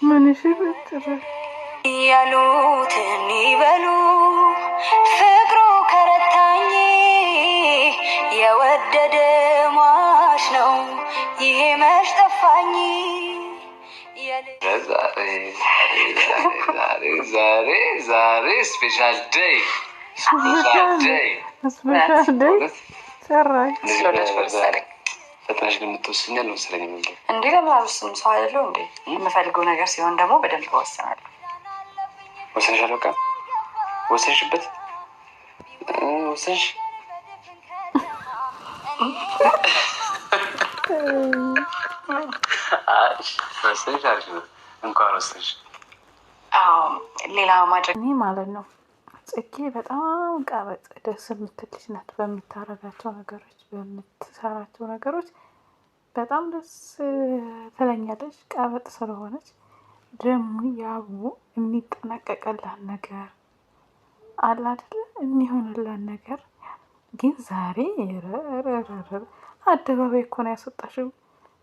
ምንሽ ብትረ ያሉትን ይበሉ ፍቅሩ ከረታኝ የወደደ ሟች ነው ይሄ መች ጠፋኝ። ዛሬ ስፔሻል ዴይ ሰራይ ፈጥነሽ ልምትወስኝ አልመሰለኝም። እንዴ ለምን አልወስንም? ሰው አይደለሁ እንዴ? የምፈልገው ነገር ሲሆን ደግሞ በደንብ እወስናለሁ። ወሰንሻል? በቃ ወሰንሽበት? ወሰንሽ? ወሰንሽ አሪፍ ነው። እንኳን ወሰንሽ። ሌላ ማድረግ እኔ ማለት ነው ጽጌ በጣም ቀበጥ ደስ የምትል ልጅ ናት። በምታረጋቸው ነገሮች፣ በምትሰራቸው ነገሮች በጣም ደስ ትለኛለች። ቀበጥ ስለሆነች ደግሞ ያቡ የሚጠናቀቀላት ነገር አለ አይደለ? የሚሆንላት ነገር ግን ዛሬ አደባባይ እኮ ነው ያስወጣሽው።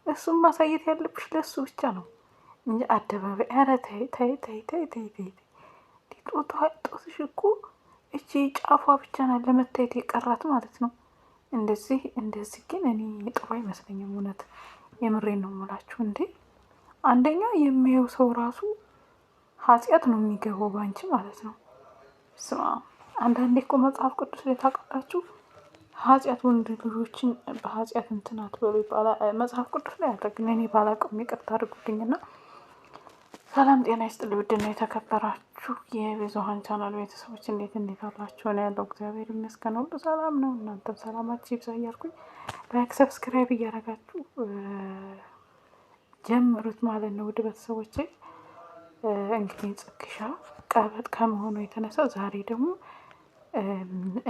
እሱም ማሳየት ያለብሽ ለሱ ብቻ ነው እንጂ አደባባይ። ኧረ ተይ ተይ ተይ ተይ ተይ ተይ። ጦትሽ እኮ እቺ ጫፏ ብቻ ናት ለመታየት የቀራት ማለት ነው። እንደዚህ ግን እኔ ጥሩ አይመስለኝም። እውነት የምሬን ነው የምላችሁ። እንዴ አንደኛ የሚያየው ሰው ራሱ ኃጢአት ነው የሚገባው ባንቺ ማለት ነው። ስማ አንዳንዴ እኮ መጽሐፍ ቅዱስ ላይ ታውቃላችሁ ኃጢአት ወንድ ልጆችን በኃጢአት እንትን አትበሉ ይባላል መጽሐፍ ቅዱስ ላይ አለ። ግን እኔ ባላውቅም ይቅርታ አድርጉልኝና ሰላም ጤና ይስጥልኝ። ውድና የተከበራችሁ የብዙኃን ቻናል ቤተሰቦች እንዴት አላችሁ? ነው ያለው። እግዚአብሔር ይመስገን ሁሉ ሰላም ነው። እናንተም ሰላማችሁ ይብዛ እያልኩኝ ላይክ ሰብስክራይብ እያደረጋችሁ ጀምሩት ማለት ነው። ውድ ቤተሰቦቼ እንግዲህ ጽግሻ ቀበጥ ከመሆኑ የተነሳ ዛሬ ደግሞ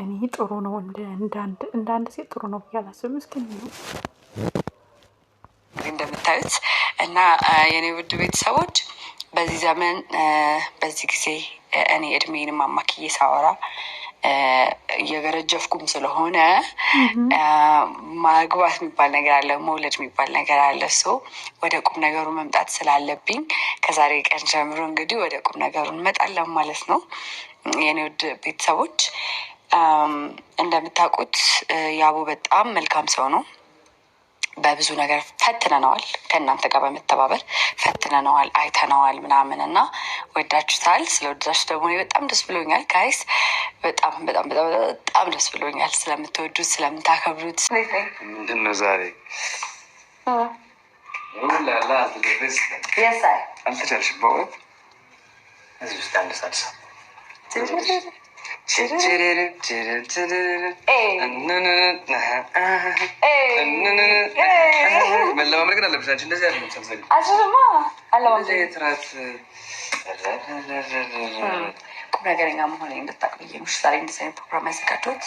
እኔ ጥሩ ነው እንዳንድ ሴት ጥሩ ነው ብዬ አላስብም። እስኪ እንደምታዩት እና የኔ ውድ ቤተሰቦች በዚህ ዘመን በዚህ ጊዜ እኔ እድሜንም አማክዬ ሳወራ እየገረጀፍኩም ስለሆነ ማግባት የሚባል ነገር አለ፣ መውለድ የሚባል ነገር አለ። ሰው ወደ ቁም ነገሩ መምጣት ስላለብኝ ከዛሬ ቀን ጀምሮ እንግዲህ ወደ ቁም ነገሩ እንመጣለን ማለት ነው። የኔ ውድ ቤተሰቦች እንደምታውቁት ያቡ በጣም መልካም ሰው ነው። በብዙ ነገር ፈትነነዋል፣ ከእናንተ ጋር በመተባበር ፈትነነዋል፣ አይተነዋል ምናምን እና ወዳችሁታል። ስለወዳችሁ ደግሞ በጣም ደስ ብሎኛል ጋይስ። በጣም በጣም በጣም በጣም ደስ ብሎኛል ስለምትወዱት ስለምታከብሩት። ምንድን ነው ዛሬ አልተቻልሽም በእውነት እዚህ ውስጥ አንድ ሳልሳ መለማመድ ግን አለብሽ አንቺ። እንደዚህ ቁም ነገረኛ መሆን እንድታቅ ብዬ ነው ዛሬ እንደዚህ አይነት ፕሮግራም ያዘጋጀሁት።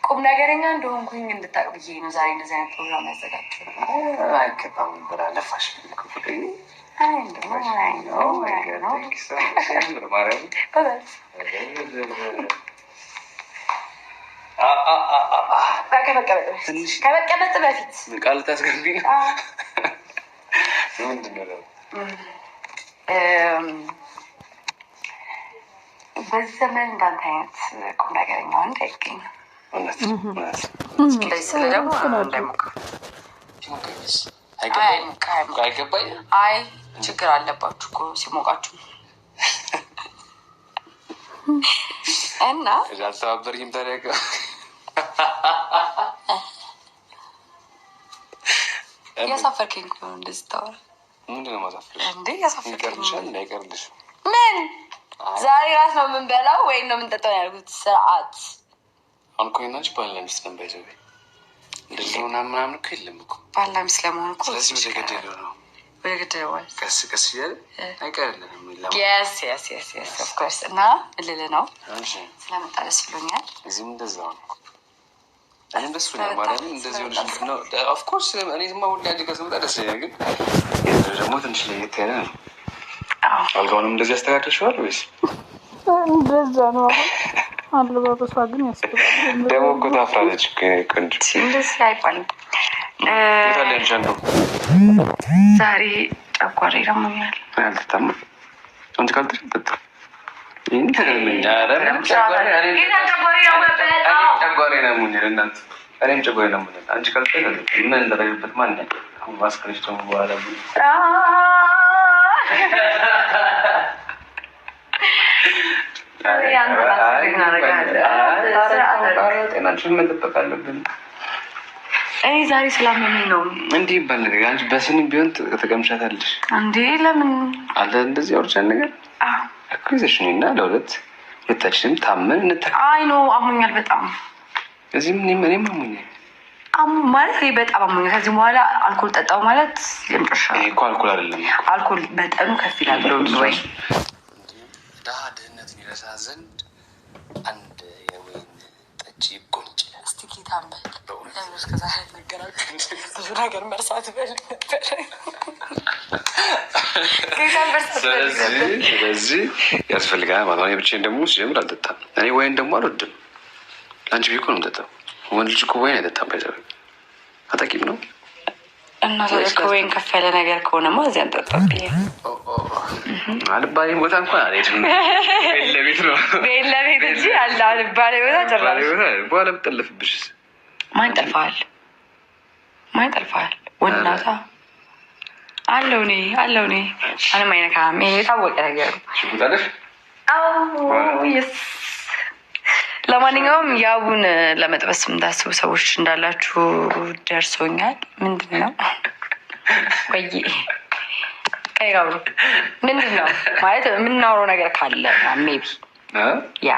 ቁም ነገረኛ እንደሆንኩኝ እንድታቅ ብዬ ነው ዛሬ እንደዚህ አይነት ፕሮግራም ያዘጋጀሁት። አይገባም ብላ ለፋሽ ከመቀመጥ በፊት ቃል ታስገቢ ነው። ምንድን ነው በዚህ ዘመን እንዳንተ አይነት ቁም ነገረኛ ወንድ አይገኝም። ስለ ደግሞ አይገባኝ። አይ ችግር አለባችሁ እኮ ሲሞቃችሁ እና አልተባበርኝም። ታዲያ ያሳፈርከኝ እኮ ነው እንደዚህ ታወራ። ምንድን ነው ማሳፈር እንዴ? ያሳፈርከኝ ይቀርልሻል እንዳይቀርልሽ። ምን ዛሬ ራስ ነው የምንበላው ወይ ነው የምንጠጣው ያልኩት ስርዓት። አሁን እኮ ናች ባልና ሚስት ነን ባይዘው እንደዚህ ምናምን እኮ የለም እኮ ባልና ሚስት ለመሆን እኮ። ስለዚህ ወደ ገደለው ነው ወደ ገደለው ቀስ ቀስ እያለ አይቀርልንም። የስ ኦፍ ኮርስ። እና እልል ነው ስለመጣ ደስ ብሎኛል። እዚህም እንደዛው ነው። እኔም ደስ ብሎኛል ማለት እንደዚህ ሆነሽ ነው። ኦፍ ኮርስ እኔ ዝማ ሁላ ዲጋ ስመጣ ደስ ይላል። ግን ደግሞ ትንሽ ለየት ያለ ነው። አልጋውንም እንደዚህ ያስተካክልሽዋል ወይስ እንደዛ ነው? አለባበሷ ግን ያስፈልጋል። ደግሞ እኮ ታፍራለች ቆንጆ። እንደዚህ አይባልም። ዛሬ ጨጓሬ ደሞኛል። አልጠጣም አንቺ ካልተሽ ጠጣ ጨጓሬ ነው ሙኝ እናንተ እኔም ጨጓሬ ነው ሙኝ አንቺ ካልተሽ ምን እንደረግበት ማን ማስከረሽ ደግሞ በኋላ ጤናችን መጠበቅ አለብን። እኔ ዛሬ ስላመመኝ ነው እንዲህ ይባል ነገር አንቺ በስኒ ቢሆን ተቀምሻታለሽ እንዴ? ለምን አለ እንደዚህ አውርቻን ነገር እኮ ይዘሽ ነው እና ለሁለት ሁለታችንም ታመን አይ ኖ አሞኛል በጣም እዚህ እኔም አሞኛል ማለት በጣም አሞኛል። ከዚህ በኋላ አልኮል ጠጣው ማለት የምጥሻ ይሄ እኮ አልኮል አይደለም አልኮል መጠኑ ከፍ ይላል ወይ ድሀ ድህነትን ይረሳ ዘንድ አንድ የወይን ጠጅ ይጎንጭ እስቲ ጌታን በል ለምን እስከዛ ነገራችሁ ብዙ ነገር መርሳት በል ስለዚህ ያስፈልጋል ማለት ነው። ብቻዬን ደግሞ ሲጀምር አልጠጣም። እኔ ወይን ደግሞ አልወድም። ለአንቺ ቢኮ ነው የምጠጣው። ወንድ ልጅ እኮ ወይን አይጠጣም። ባይዘ አጠቂም ነው እና ከወይን ከፍ ያለ ነገር ከሆነማ እዚያ አንጠጣም ብዬ አልባሌ ቦታ እንኳን አልሄድም። ቤት ነው ቤት እንጂ አልባሌ ቦታ ጭራሽ በኋላ ብጠለፍብሽስ ማን ጠልፈሃል? ወናታ አለው እኔ ምንም አይነካም። ይሄ የታወቀ ነገር ነው። ለማንኛውም የአቡን ለመጥበስ የምታስቡ ሰዎች እንዳላችሁ ደርሶኛል። ምንድን ነው ወይ ቀይራሩ ምንድን ነው ማለት የምናወራው ነገር ካለ ሜቢ ያ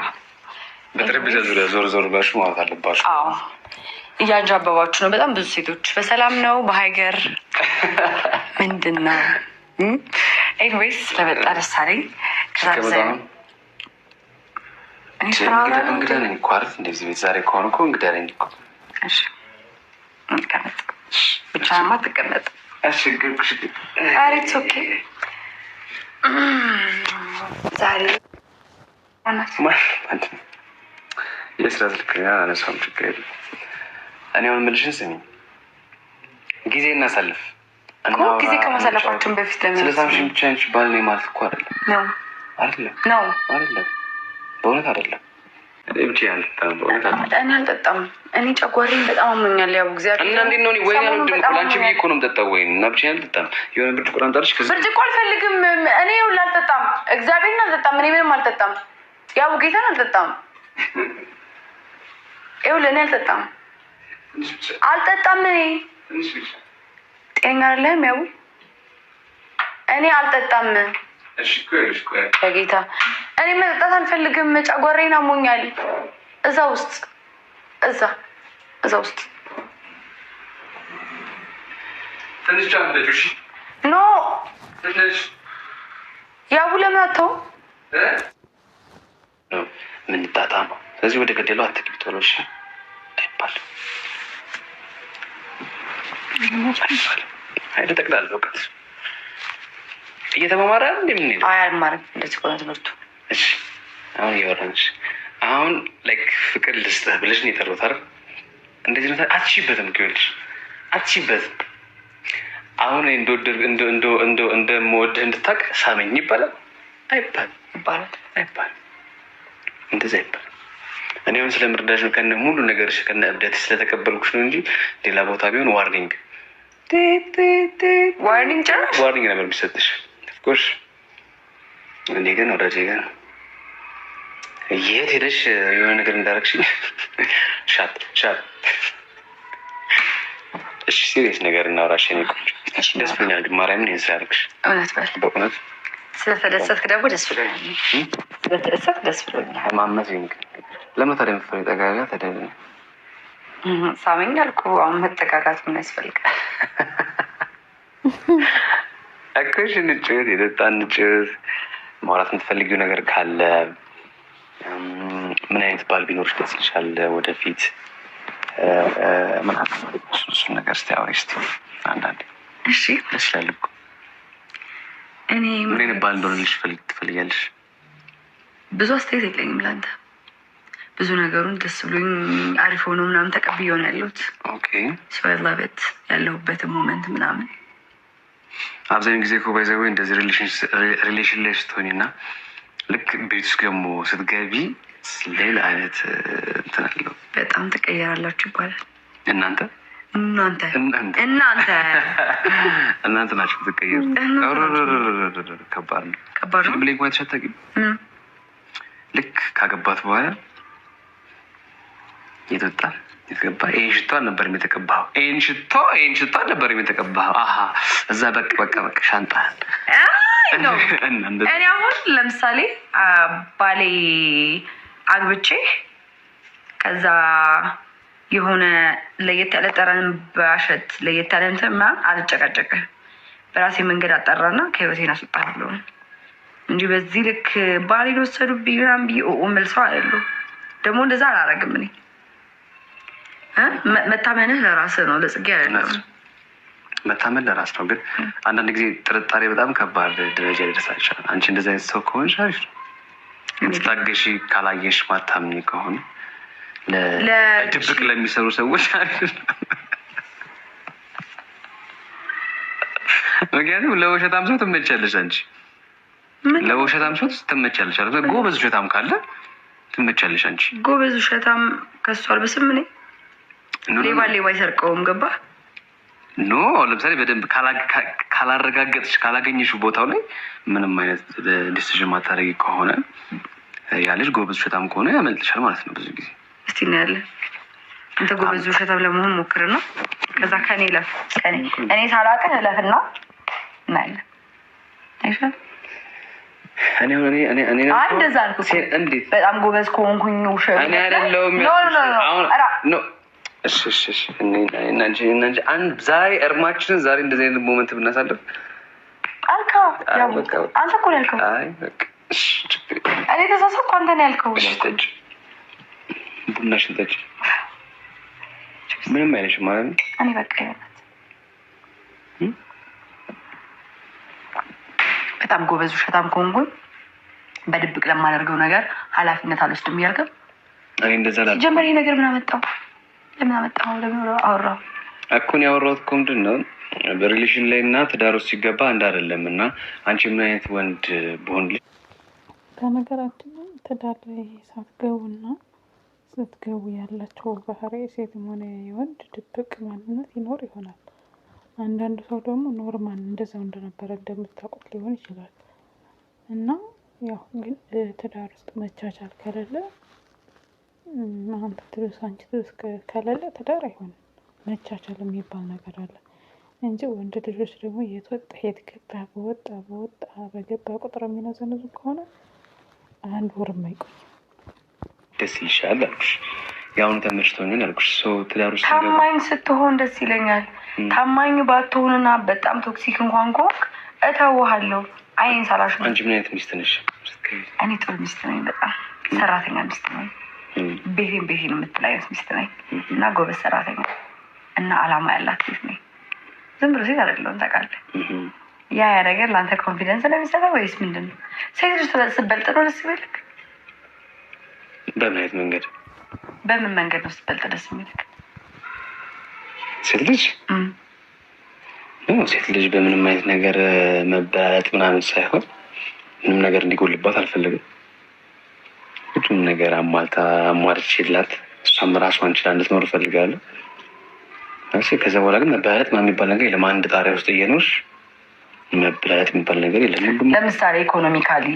በጠረጴዛ ዙሪያ ዞር ብላችሁ ማውራት አለባችሁ። አዎ እያንጃበባችሁ ነው በጣም ብዙ ሴቶች። በሰላም ነው በሀገር ምንድን ነው? ኤኒዌይስ ስለመጣ ደስ አለኝ። እንግዳ ነኝ እኮ አይደል? እንደዚህ ቤት ዛሬ ከሆነ እኮ እንግዳ ነኝ እኮ። እሺ እንቀመጥ። ብቻማ ትቀመጥ። ኧረ ኢትስ ኦኬ። ዛሬ የስራ ስልክ አነሳም ችግር የለም። እኔ አሁን የምልሽን ስሚ፣ ጊዜ እናሳልፍ። ጊዜ ከማሳለፋችን በፊት ለምን ስለሳምሽን ብቻ አንቺ ባል ነኝ ማለት እኮ አይደለም። በእውነት አይደለም። እኔ ብቻ አልጠጣም። በእውነት እኔ አልጠጣም። እኔ ጨጓሬን በጣም አሞኛል። ያው እግዚአብሔር እና እንዴት ነው ወይን አልወድም እኮ ለአንቺ ብዬሽ እኮ ነው የምጠጣው ወይን እና ብቻ አልጠጣም። የሆነ ብርጭቆ ላምጣልሽ? ብርጭቆ አልፈልግም። እኔ ይኸውልህ አልጠጣም። እግዚአብሔርን አልጠጣም። እኔ ምንም አልጠጣም። ያው ጌታን አልጠጣም። ይኸውልህ እኔ አልጠጣም። እኔ ጤነኛ አይደለህም። ያው እኔ አልጠጣም። በጌታ እኔ መጠጣት አልፈልግም። ጨጓራዬን አሞኛል። እዛ ውስጥ ኖ ያው ለምን አተው ምን ጣጣ ነው? ስለዚህ ወደ ገደለው አትግቢ ቶሎ እሺ። አይባልም አይደል? ጠቅላላ እውቀት እየተማማረ እንደምን አልማርም። እንደዚህ ቆነ ትምህርቱ። እሺ አሁን እያወራንሽ አሁን ላይክ ፍቅር ልስጥህ ብለሽ ነው የጠሩት አይደል? እንደዚህ ነው አትችይበትም። ይኸውልሽ አትችይበትም። አሁን እንደምወድህ እንድታውቅ ሳመኝ ይባላል አይባልም። እንደዚህ አይባልም። እኔ አሁን ስለምርዳሽ ነው ከነ ሙሉ ነገርሽ ከነ እብደትሽ ስለተቀበልኩሽ ነው እንጂ ሌላ ቦታ ቢሆን ዋርኒንግ ነበር የሚሰጥሽ። ኦፍኮርስ እኔ ግን ወዳጄ ግን የት ሄደሽ የሆነ ነገር እንዳደረግሽኝ ሻት እሺ፣ ሲሪየስ ነገር እናውራሽ። እኔ ቆንጆ ደስ ብሎኛል። ግን ማርያምን ይሄን ስላደረግሽ በእውነት ስለተደሰትክ ደግሞ ደስ ብሎኛል። ማመት ለምን ታዲያ የምትፈልጊው ጠጋጋ ተደለ ሳመኝ አልኩ። አሁን መጠጋጋት ምን ያስፈልጋል? እኮሽ እንጭት የጠጣ እንጭት ማውራት የምትፈልጊው ነገር ካለ ምን አይነት ባል ቢኖርሽ ደስ ይልሻል ወደፊት እሱን ነገር እስኪ አውሪ እስኪ አንዳንዴ። እሺ ደስ ይላል እኮ። እኔ ምን አይነት ባል እንደሆነልሽ ትፈልጊያለሽ? ብዙ አስተያየት የለኝም ለአንተ። ብዙ ነገሩን ደስ ብሎኝ አሪፍ ሆኖ ምናምን ተቀብዬው ነው ያለሁት። ኦኬ ስበላበት ያለሁበትን ሞመንት ምናምን አብዛኛው ጊዜ እኮ ባይዘው እንደዚህ ሪሌሽን ላይ ስትሆኝ እና ልክ ቤት ውስጥ ደግሞ ስትገቢ ሌላ አይነት እንትን አለው። በጣም ትቀየራላችሁ ይባላል። እናንተ ናችሁ ትቀየሩ። ከባድ ነው። ብሌ እንኳን ተሸታቂ ልክ ካገባት በኋላ ይወጣል የተገባ ይህን ሽቶ አልነበረም የተቀባኸው፣ ይህን ሽቶ አልነበረም የተቀባኸው። እዛ በቃ ሻንጣህን እኔ አሁን ለምሳሌ ባሌ አግብቼ ከዛ የሆነ ለየት ያለ ጠረን ባሸት ለየት ያለ እንትን ምናምን አልጨቃጨቅም። በራሴ መንገድ አጠራና ከህይወቴን አስወጣለሁ እንጂ በዚህ ልክ ባሌን ወሰዱብኝ ምናምን ብዬ መልሰው አይደለሁ። ደግሞ እንደዛ አላረግም እኔ። መታመንህ ለራስህ ነው፣ ለጽጌ አይደለም። መታመን ለራስ ነው። ግን አንዳንድ ጊዜ ጥርጣሬ በጣም ከባድ ደረጃ ሊደርሳል ይችላል። አንቺ እንደዚህ አይነት ሰው ከሆንሽ አሪፍ ነው። ትታገሺ ካላየሽ ማታምኝ ከሆነ ለድብቅ ለሚሰሩ ሰዎች አሪፍ ነው። ምክንያቱም ለውሸታም ሰው ትመቻለሽ። አንቺ ለውሸታም ሰው ትመቻለሽ። ጎበዝ ውሸታም ካለ ትመቻለሽ። አንቺ ጎበዝ ውሸታም ከሱ አልብስም እኔ። ሌባ አይሰርቀውም። ገባ ኖ ለምሳሌ በደንብ ካላረጋገጥሽ ካላገኘሽ ቦታው ላይ ምንም አይነት ዲሲዥን ማታረጊ ከሆነ ያ ልጅ ጎበዝ ውሸታም ከሆነ ያመልጥሻል ማለት ነው ብዙ ጊዜ። እስቲ እናያለን። አንተ ጎበዝ ውሸታም ለመሆን ሞክርና ከዛ ከኔ ለፍ እኔ ሳላውቅህ እለፍና እናያለን። አይሻል እኔ እንደዛ አልኩት። በጣም ጎበዝ ከሆንኩኝ ውሸት እኔ አይደለሁም። ዛሬ እርማችንን ዛሬ እንደዚህ አይነት ሞመንት ብናሳልፍ አልከው። አንተ እኮ ነው ያልከው። እኔ ተሳሳትኩ። አንተ ነው ያልከው። ቡናሽን ጠጪ። ምንም አይነሽም ማለት ነው። እኔ በቃ ይበላት። በጣም ጎበዝ ውሸታም ከሆንኩኝ በድብቅ ለማደርገው ነገር ኃላፊነት አልወስድም እያልከው እኔ እንደዛ ላ ጀመር። ይሄ ነገር ምን አመጣው? ለምን አወራሁ እኮ ነው ያወራሁት እኮ ምንድን ነው በሪሌሽን ላይ እና ትዳር ውስጥ ሲገባ አንድ አይደለም። እና አንቺ ምን አይነት ወንድ በሆን ከነገራችን ትዳር ላይ ሳትገቡና ስትገቡ ያላቸው ባህሪ ሴትም ሆነ የወንድ ድብቅ ማንነት ይኖር ይሆናል። አንዳንድ ሰው ደግሞ ኖርማል እንደዛው እንደነበረ እንደምታውቁት ሊሆን ይችላል። እና ያው ግን ትዳር ውስጥ መቻቻል ከሌለ አንተ ትብስ አንቺ ትብስ ከሌለ ትዳር አይሆንም። መቻቻል የሚባል ነገር አለ እንጂ ወንድ ልጆች ደግሞ የት ገባ በገባ ቁጥር የሚነዘንዙ ከሆነ አንድ ወርም አይቆይም። ደስ ይልሻል አልኩሽ። ያሁኑ ተመችቶኛል አልኩሽ። ሰው ትዳር ውስጥ ታማኝ ስትሆን ደስ ይለኛል። ታማኝ ባትሆንና በጣም ቶክሲክ እንኳን ከሆንክ እተውሃለሁ። አይን ሳላሽ። አንቺ ምን አይነት ሚስት ነሽ? እኔ ጥሩ ሚስት ነኝ። በጣም ሰራተኛ ሚስት ነኝ። ቤቴን የምትል አይነት ሚስት ነኝ እና ጎበዝ ሰራተኛ እና አላማ ያላት ሴት ነኝ። ዝም ብሎ ሴት አይደለሁም ታውቃለህ። ያ ነገር ለአንተ ኮንፊደንስ ለሚሰጠው ወይስ ምንድን ነው? ሴት ልጅ ስትበልጥ ነው ደስ የሚልክ? በምን አይነት መንገድ? በምን መንገድ ነው ስትበልጥ ደስ የሚልክ? ሴት ልጅ ሴት ልጅ በምንም አይነት ነገር መበላለጥ ምናምን ሳይሆን ምንም ነገር እንዲጎልባት አልፈልግም። ሁሉም ነገር አሟልቼላት እሷም ራሷን ችላ እንድትኖር እፈልጋለሁ። ከዛ በኋላ ግን መበላለጥ የሚባል ነገር የለም። አንድ ጣሪያ ውስጥ እየኖርሽ መበላለጥ የሚባል ነገር የለም። ሁሉም ለምሳሌ ኢኮኖሚካሊ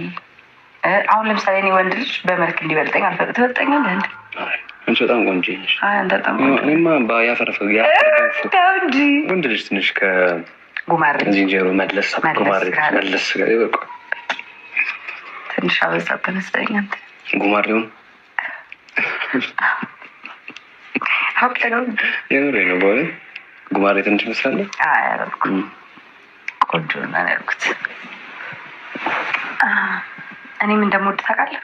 አሁን ለምሳሌ እኔ ወንድ ልጅ በመልክ እንዲበልጠኝ አልፈቅድም። ትበልጠኛለህ እንዴ? አንቺ በጣም ቆንጆ ነሽ። አንተ በጣም ቆንጆ። እኔማ ወንድ ልጅ ትንሽ ከዝንጀሮ መለስ ጋር ይበቃ። ትንሽ አበዛብህ መሰለኝ አንተ ጉማሬውን። የምሬ ነው በእውነት ጉማሬ ትንሽ መስላለህ። አያረኩም ቆንጆ ነው ያልኩት። እኔም እንደምወድ ታውቃለህ።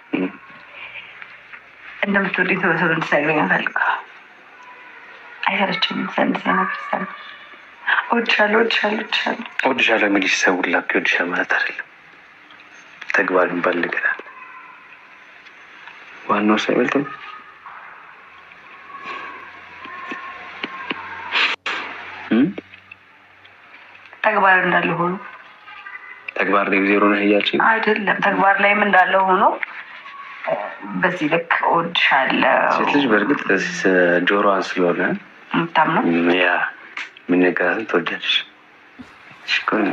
እንደምትወደኝ ተወሰኑ እንድትነግረኝ እፈልጋለሁ። አይሰለችኝም እንደዚህ ነገር ሰ እወድሻለሁ እንግዲህ ሰው ሁላ ይወድሻል ማለት አይደለም። ተግባር የሚባል ነገር አለ። ዋናው ሰው አይበልጥም። ተግባር እንዳለ ሆኖ ተግባር ላይ ዜሮ ነህ እያልሽኝ አይደለም። ተግባር ላይም እንዳለ ሆኖ በዚህ ልክ እወድሻለሁ። ሴት ልጅ በእርግጥ ጆሮዋን ስለሆነ የምታምነው ያ ምን ነገራትን ትወዳለሽ? ሽኮን